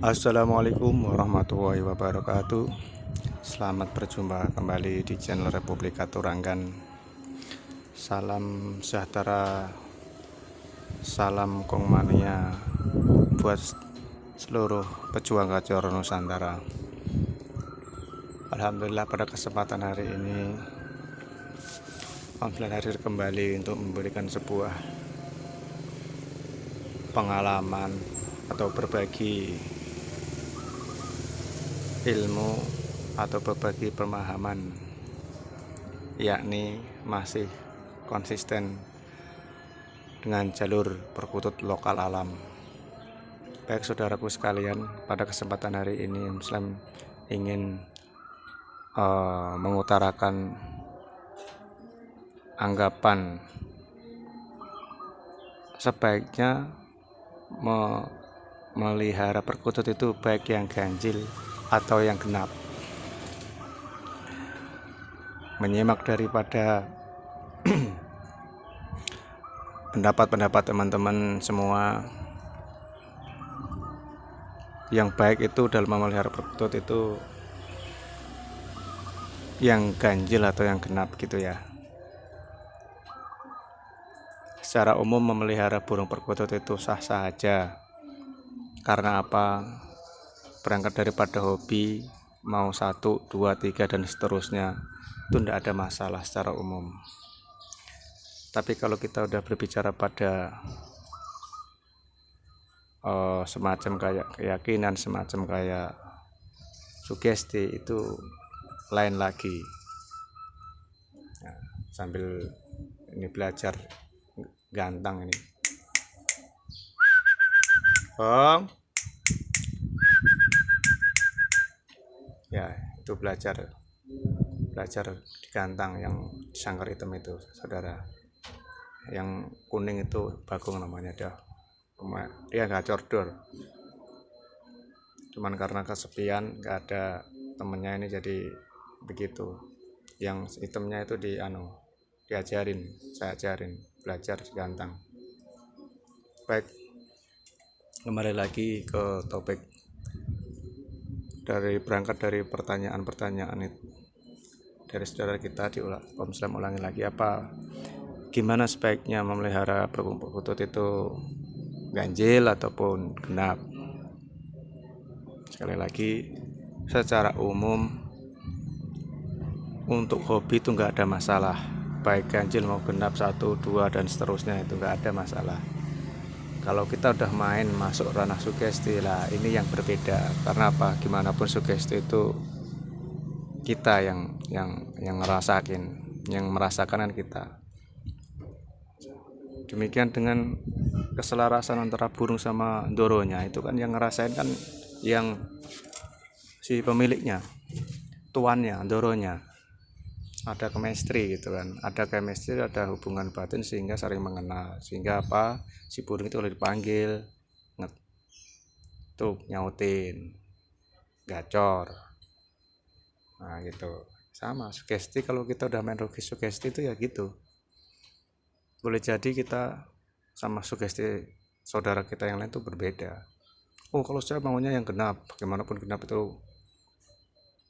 Assalamualaikum warahmatullahi wabarakatuh. Selamat berjumpa kembali di channel Republik Katurangan. Salam sejahtera, salam kongmania buat seluruh pejuang Gajor Nusantara. Alhamdulillah pada kesempatan hari ini Alhamdulillah hadir kembali untuk memberikan sebuah pengalaman atau berbagi ilmu atau berbagi pemahaman, yakni masih konsisten dengan jalur perkutut lokal alam. Baik saudaraku sekalian, pada kesempatan hari ini Muslim ingin mengutarakan anggapan sebaiknya melihara perkutut itu baik yang ganjil atau yang genap. Menyimak daripada pendapat-pendapat teman-teman semua, yang baik itu dalam memelihara perkutut itu yang ganjil atau yang genap gitu ya. Secara umum memelihara burung perkutut itu sah-sah aja. Karena apa? Berangkat daripada hobi, mau 1, 2, 3 dan seterusnya, itu tidak ada masalah secara umum. Tapi kalau kita udah berbicara pada semacam kayak keyakinan, semacam kayak sugesti, itu lain lagi. Nah, sambil ini belajar gantang ini. Ya, itu belajar di gantang yang sangkar hitam itu, saudara. Yang kuning itu bagong namanya, dia gacor dor. Cuman karena kesepian, nggak ada temennya ini jadi begitu. Yang hitamnya itu diajarin, saya ajarin belajar di gantang. Baik, kembali lagi ke topik. Berangkat dari pertanyaan-pertanyaan itu dari saudara kita, Om Islam ulangi lagi, gimana sebaiknya memelihara burung perkutut itu ganjil ataupun genap. Sekali lagi, secara umum untuk hobi itu nggak ada masalah, baik ganjil mau genap 1, 2 dan seterusnya, itu nggak ada masalah. Kalau kita udah main masuk ranah sugesti lah, ini yang berbeda. Karena apa? Gimana pun sugesti itu kita yang merasakan kan kita. Demikian dengan keselarasan antara burung sama doronya, itu kan yang ngerasain kan yang si pemiliknya, tuannya, doronya. Ada chemistry gitu kan, ada hubungan batin sehingga saling mengenal, sehingga si burung itu kalau dipanggil tuh nyautin, gacor. Nah gitu. Sama sugesti, kalau kita udah main logis sugesti itu ya gitu. Boleh jadi kita sama sugesti saudara kita yang lain itu berbeda. Kalau saya maunya yang genap, bagaimanapun genap itu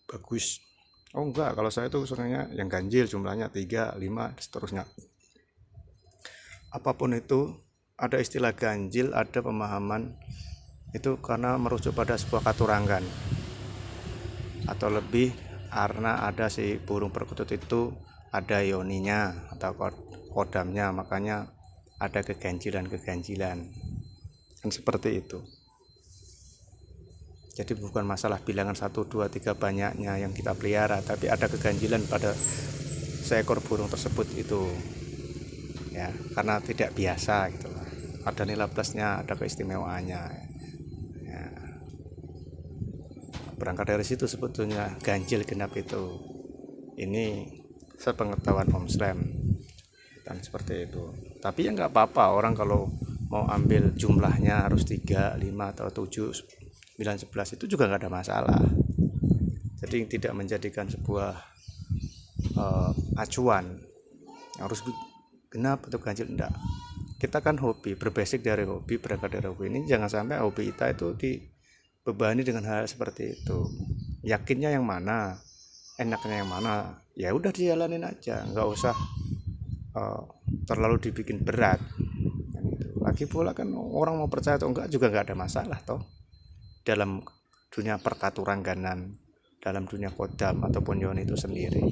bagus. Enggak, kalau saya tuh sebenarnya yang ganjil, jumlahnya 3, 5 seterusnya. Apapun itu, ada istilah ganjil, ada pemahaman itu karena merujuk pada sebuah katurangan, atau lebih karena ada si burung perkutut itu ada yoninya atau kodamnya, makanya ada keganjilan kan seperti itu. Jadi bukan masalah bilangan 1, 2, 3 banyaknya yang kita pelihara, tapi ada keganjilan pada seekor burung tersebut itu ya, karena tidak biasa gitu lah. Ada nilai plusnya, ada keistimewaannya ya. Berangkat dari situ sebetulnya ganjil genap itu, ini sepengetahuan Om Slem dan seperti itu. Tapi ya nggak apa-apa, orang kalau mau ambil jumlahnya harus 3, 5 atau 7, 9, 11 itu juga nggak ada masalah. Jadi tidak menjadikan sebuah acuan harus genap atau ganjil, enggak. Kita kan hobi, berbasic dari hobi, berangkat dari hobi. Ini jangan sampai hobi kita itu bebani dengan hal seperti itu. Yakinnya yang mana, enaknya yang mana, ya udah dijalanin aja, nggak usah terlalu dibikin berat. Dan itu. Lagi pula kan orang mau percaya atau enggak juga nggak ada masalah toh dalam dunia perkaturangganan, dalam dunia kodam ataupun yoni itu sendiri.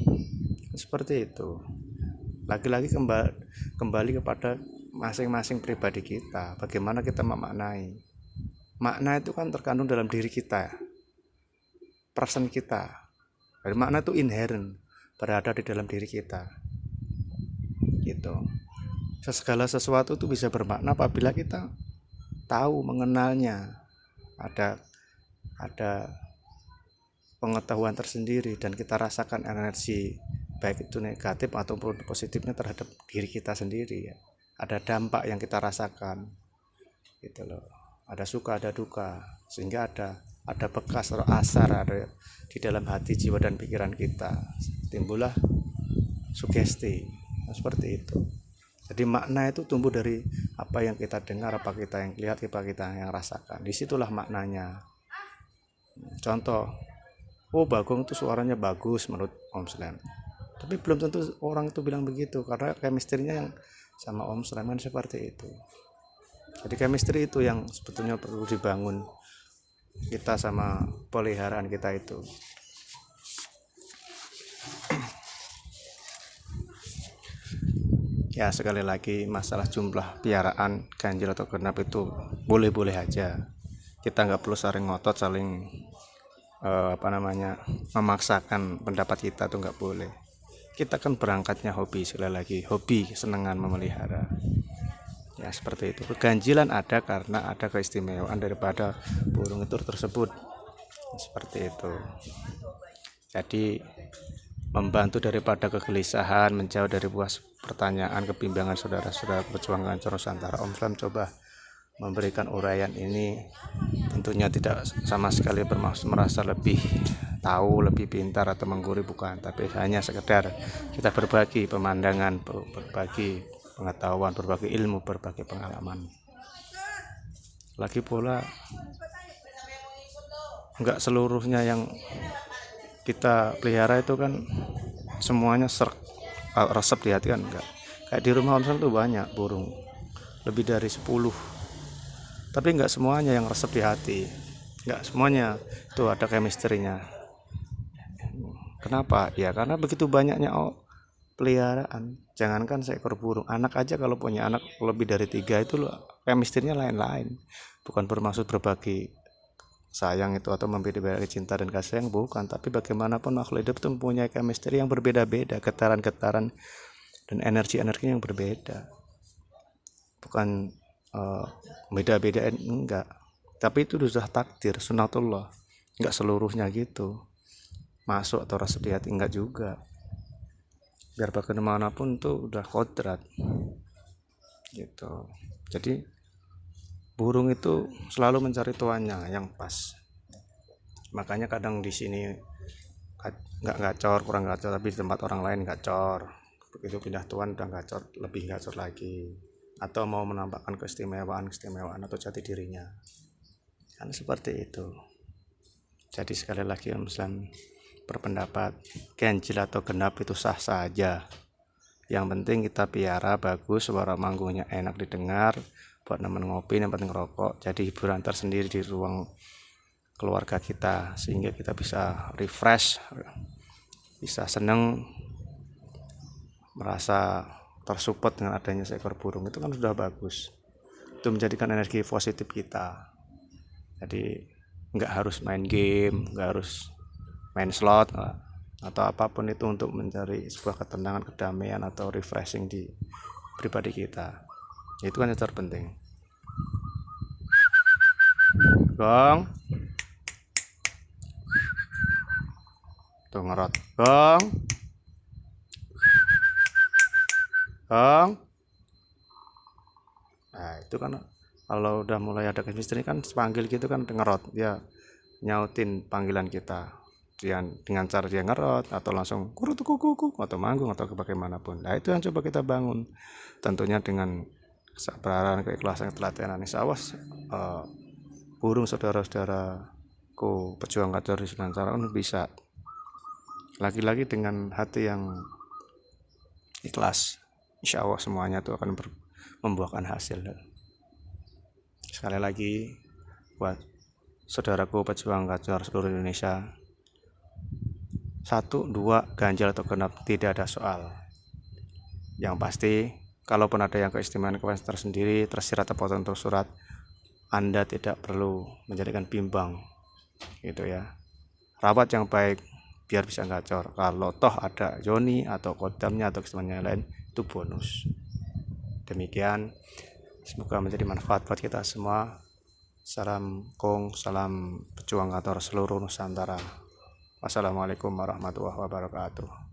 Seperti itu. Lagi-lagi kembali kepada masing-masing pribadi kita, bagaimana kita memaknai. Makna itu kan terkandung dalam diri kita, perasaan kita. Dan makna itu inherent, berada di dalam diri kita. Gitu. Segala sesuatu itu bisa bermakna apabila kita tahu mengenalnya. Ada pengetahuan tersendiri dan kita rasakan energi baik itu negatif ataupun positifnya terhadap diri kita sendiri ya. Ada dampak yang kita rasakan gitu loh. Ada suka, ada duka, sehingga ada bekas atau asar ada di dalam hati, jiwa dan pikiran kita. Timbullah sugesti. Seperti itu. Jadi makna itu tumbuh dari apa yang kita dengar, apa kita yang lihat, apa kita yang rasakan. Disitulah maknanya. Contoh, Bagong itu suaranya bagus menurut Om Slam. Tapi belum tentu orang itu bilang begitu, karena chemistry-nya yang sama Om Slam kan seperti itu. Jadi chemistry itu yang sebetulnya perlu dibangun kita sama peliharaan kita itu. Ya sekali lagi masalah jumlah piaraan ganjil atau genap itu boleh-boleh aja. Kita nggak perlu saling ngotot, saling memaksakan pendapat kita, tuh nggak boleh. Kita kan berangkatnya hobi, sekali lagi hobi, kesenangan memelihara. Ya seperti itu. Keganjilan ada karena ada keistimewaan daripada burung itu tersebut. Seperti itu. Jadi membantu daripada kegelisahan, menjauh dari buah pertanyaan, kebimbangan saudara-saudara perjuangan Nusantara. Om Slam coba memberikan uraian ini, tentunya tidak sama sekali bermaksud merasa lebih tahu, lebih pintar atau menggurui, bukan, tapi hanya sekedar kita berbagi pemandangan, berbagi pengetahuan, berbagi ilmu, berbagi pengalaman. Lagi pula enggak seluruhnya yang kita pelihara itu kan semuanya resep di hati kan, enggak. Kayak di rumah Om Slam tuh banyak burung, lebih dari 10, tapi enggak semuanya yang resep di hati, enggak semuanya itu ada chemistry-nya. Kenapa? Ya karena begitu banyaknya peliharaan. Jangankan seekor burung, anak aja kalau punya anak lebih dari 3 itu chemistry-nya lain-lain. Bukan bermaksud berbagi sayang itu atau memberi cinta dan kasih sayang, bukan, tapi bagaimanapun makhluk hidup itu mempunyai chemistry yang berbeda-beda, getaran-getaran dan energi-energi yang berbeda. Bukan beda-bedain, enggak, tapi itu sudah takdir, sunatullah. Enggak seluruhnya gitu masuk atau rasa di hati, enggak juga. Biar bagaimanapun tuh udah kodrat gitu. Jadi burung itu selalu mencari tuannya yang pas. Makanya kadang di sini nggak gacor, kurang gacor, tapi di tempat orang lain gacor. Begitu pindah tuan udah gacor, lebih gacor lagi. Atau mau menampakkan keistimewaan atau jati dirinya. Kan seperti itu. Jadi sekali lagi Om Slam berpendapat ganjil atau genap itu sah saja. Yang penting kita piara bagus, suara manggungnya enak didengar, buat nemen ngopi, yang penting ngerokok, jadi hiburan tersendiri di ruang keluarga kita, sehingga kita bisa refresh, bisa seneng, merasa tersupport dengan adanya seekor burung. Itu kan sudah bagus, itu menjadikan energi positif kita. Jadi nggak harus main game, nggak harus main slot atau apapun itu untuk mencari sebuah ketenangan, kedamaian atau refreshing di pribadi kita. Itu kan yang terpenting. Gong, tuh ngerot, gong, gong. Nah itu kan kalau udah mulai ada chemistry kan panggil gitu kan ngerot, dia nyautin panggilan kita. Dia dengan cara dia ngerot atau langsung kurut kuku atau manggung atau bagaimanapun. Nah itu yang coba kita bangun, tentunya dengan kesabaran, keikhlasan, ketelatenan. Insya Allah burung saudara-saudara saudaraku pejuang gacor di Nusantara pun bisa, lagi-lagi dengan hati yang ikhlas, insya Allah semuanya itu akan membuahkan hasil. Sekali lagi buat saudaraku pejuang gacor seluruh Indonesia, 1, 2 ganjil atau genap tidak ada soal. Yang pasti kalaupun ada yang keistimewaan tersendiri, tersirat atau tersurat, Anda tidak perlu menjadikan bimbang gitu ya. Rawat yang baik biar bisa gacor. Kalau toh ada Joni atau kodamnya atau keistimewaan lain, itu bonus. Demikian, semoga menjadi manfaat buat kita semua. Salam Kong, salam pejuang gacor seluruh Nusantara. Wassalamualaikum warahmatullahi wabarakatuh.